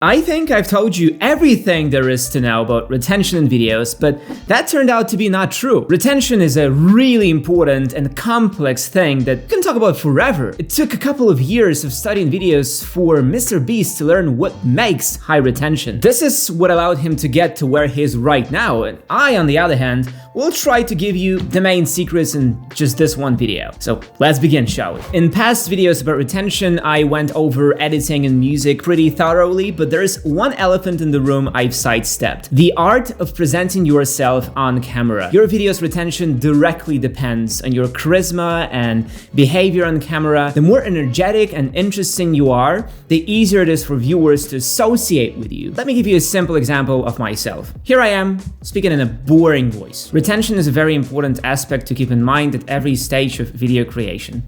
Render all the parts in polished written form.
I think I've told you everything there is to know about retention in videos, but that turned out to be not true. Retention is a really important and complex thing that you can talk about forever. It took a couple of years of studying videos for Mr. Beast to learn what makes high retention. This is what allowed him to get to where he is right now, and I, on the other hand, will try to give you the main secrets in just this one video. So let's begin, shall we? In past videos about retention, I went over editing and music pretty thoroughly, but there's one elephant in the room I've sidestepped: the art of presenting yourself on camera. Your video's retention directly depends on your charisma and behavior on camera. The more energetic and interesting you are, the easier it is for viewers to associate with you. Let me give you a simple example of myself. Here I am, speaking in a boring voice. Retention is a very important aspect to keep in mind at every stage of video creation.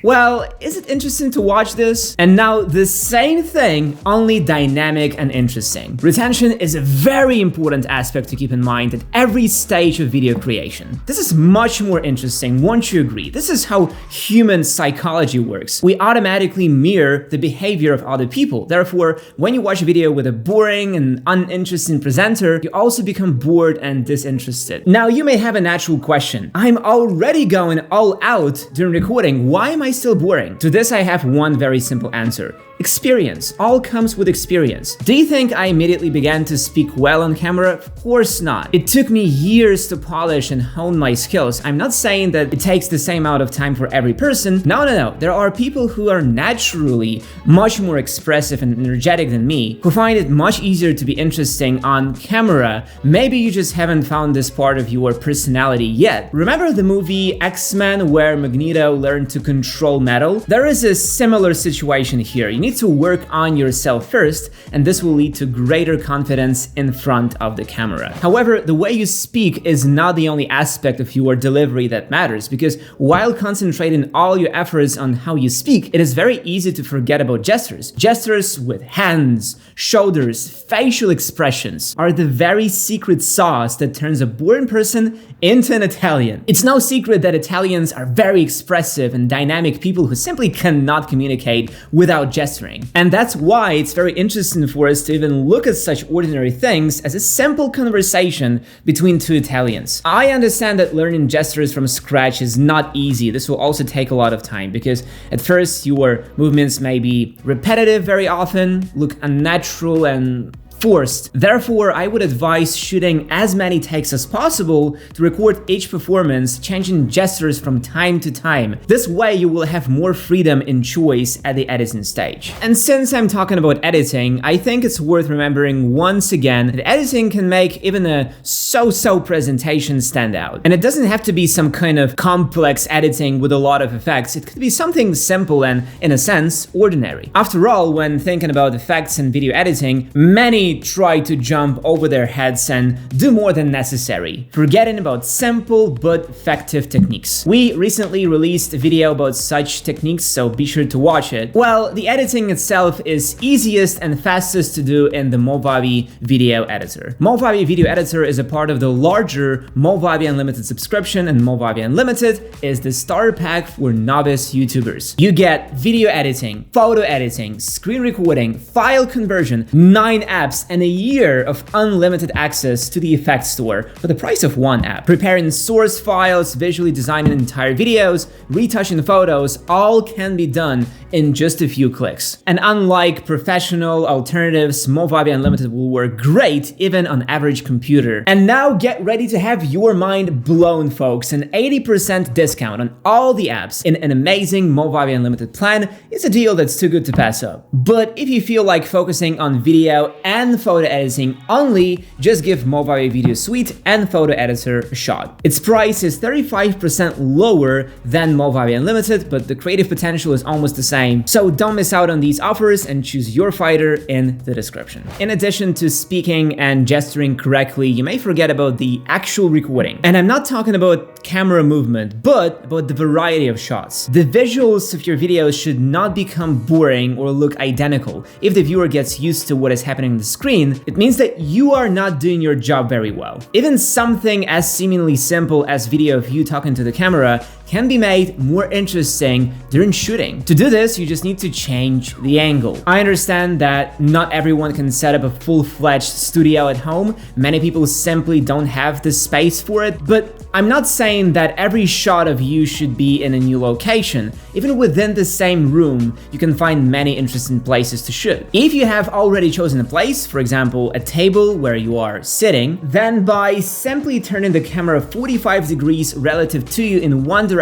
Well, is it interesting to watch this? And now the same thing, only dynamic and interesting. Retention is a very important aspect to keep in mind at every stage of video creation. This is much more interesting, won't you agree? This is how human psychology works. We automatically mirror the behavior of other people. Therefore, when you watch a video with a boring and uninteresting presenter, you also become bored and disinterested. Now, you may have a natural question. I'm already going all out during recording. Why am I still boring? To this I have one very simple answer. Experience. All comes with experience. Do you think I immediately began to speak well on camera? Of course not. It took me years to polish and hone my skills. I'm not saying that it takes the same amount of time for every person. No. There are people who are naturally much more expressive and energetic than me, who find it much easier to be interesting on camera. Maybe you just haven't found this part of your personality yet. Remember the movie X-Men where Magneto learned to control metal? There is a similar situation here. You need to work on yourself first, and this will lead to greater confidence in front of the camera. However, the way you speak is not the only aspect of your delivery that matters, because while concentrating all your efforts on how you speak, it is very easy to forget about gestures. Gestures with hands, shoulders, facial expressions are the very secret sauce that turns a boring person into an Italian. It's no secret that Italians are very expressive and dynamic people who simply cannot communicate without gesturing. And that's why it's very interesting for us to even look at such ordinary things as a simple conversation between two Italians. I understand that learning gestures from scratch is not easy. This will also take a lot of time because at first your movements may be repetitive very often, look unnatural and forced. Therefore, I would advise shooting as many takes as possible to record each performance, changing gestures from time to time. This way you will have more freedom in choice at the editing stage. And since I'm talking about editing, I think it's worth remembering once again that editing can make even a so-so presentation stand out. And it doesn't have to be some kind of complex editing with a lot of effects. It could be something simple and, in a sense, ordinary. After all, when thinking about effects in video editing, many try to jump over their heads and do more than necessary, forgetting about simple but effective techniques. We recently released a video about such techniques, so be sure to watch it. Well, the editing itself is easiest and fastest to do in the Movavi video editor. Movavi video editor is a part of the larger Movavi Unlimited subscription, and Movavi Unlimited is the starter pack for novice YouTubers. You get video editing, photo editing, screen recording, file conversion, 9 apps, and a year of unlimited access to the effects store for the price of one app. Preparing source files, visually designing entire videos, retouching photos, all can be done in just a few clicks. And unlike professional alternatives, Movavi Unlimited will work great even on average computer. And now get ready to have your mind blown, folks. An 80% discount on all the apps in an amazing Movavi Unlimited plan is a deal that's too good to pass up. But if you feel like focusing on video and photo editing only, just give Movavi Video Suite and Photo Editor a shot. Its price is 35% lower than Movavi Unlimited, but the creative potential is almost the same. So don't miss out on these offers and choose your fighter in the description. In addition to speaking and gesturing correctly, you may forget about the actual recording. And I'm not talking about camera movement, but about the variety of shots. The visuals of your videos should not become boring or look identical. If the viewer gets used to what is happening on the screen, it means that you are not doing your job very well. Even something as seemingly simple as video of you talking to the camera can be made more interesting during shooting. To do this, you just need to change the angle. I understand that not everyone can set up a full-fledged studio at home. Many people simply don't have the space for it, but I'm not saying that every shot of you should be in a new location. Even within the same room, you can find many interesting places to shoot. If you have already chosen a place, for example, a table where you are sitting, then by simply turning the camera 45 degrees relative to you in one direction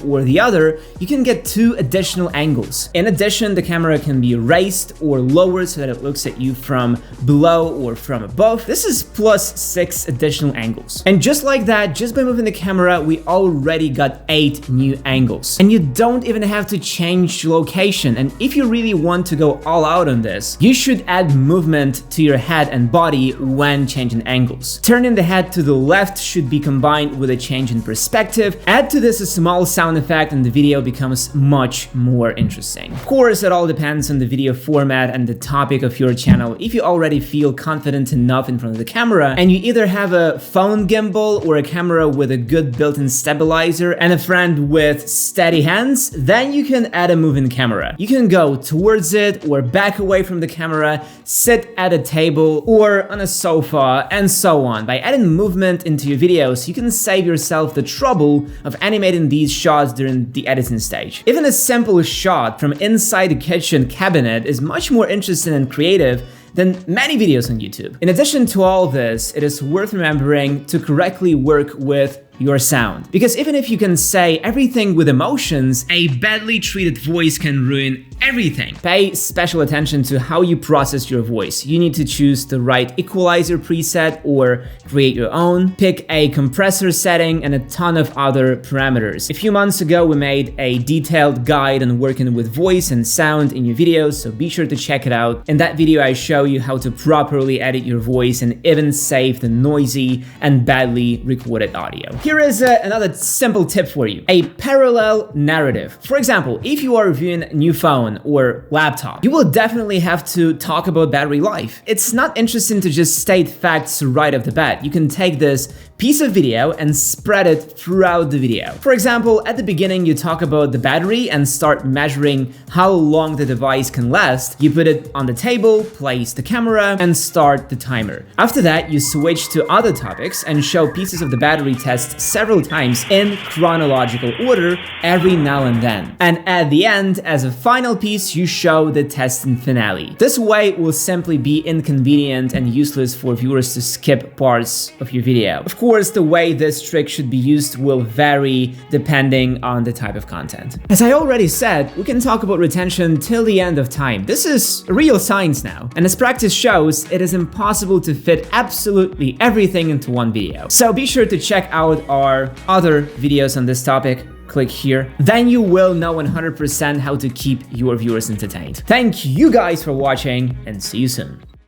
or the other, you can get 2 additional angles. In addition, the camera can be raised or lowered so that it looks at you from below or from above. This is plus 6 additional angles. And just like that, just by moving the camera, we already got 8 new angles. And you don't even have to change location. And if you really want to go all out on this, you should add movement to your head and body when changing angles. Turning the head to the left should be combined with a change in perspective. Add to this a small sound effect and the video becomes much more interesting. Of course, it all depends on the video format and the topic of your channel. If you already feel confident enough in front of the camera and you either have a phone gimbal or a camera with a good built-in stabilizer and a friend with steady hands, then you can add a moving camera. You can go towards it or back away from the camera, sit at a table or on a sofa, and so on. By adding movement into your videos, you can save yourself the trouble of animating these shots during the editing stage. Even a simple shot from inside the kitchen cabinet is much more interesting and creative than many videos on YouTube. In addition to all this, it is worth remembering to correctly work with your sound. Because even if you can say everything with emotions, a badly treated voice can ruin everything. Pay special attention to how you process your voice. You need to choose the right equalizer preset or create your own. Pick a compressor setting and a ton of other parameters. A few months ago, we made a detailed guide on working with voice and sound in your videos, so be sure to check it out. In that video, I show you how to properly edit your voice and even save the noisy and badly recorded audio. Here is another simple tip for you: a parallel narrative. For example, if you are reviewing a new phone or laptop, you will definitely have to talk about battery life. It's not interesting to just state facts right off the bat. You can take this piece of video and spread it throughout the video. For example, at the beginning, you talk about the battery and start measuring how long the device can last. You put it on the table, place the camera, and start the timer. After that, you switch to other topics and show pieces of the battery test several times in chronological order every now and then. And at the end, as a final piece, you show the testing finale. This way will simply be inconvenient and useless for viewers to skip parts of your video. Of course, the way this trick should be used will vary depending on the type of content. As I already said, we can talk about retention till the end of time. This is real science now. And as practice shows, it is impossible to fit absolutely everything into one video. So be sure to check out our other videos on this topic. Click here. Then you will know 100% how to keep your viewers entertained. Thank you guys for watching and see you soon.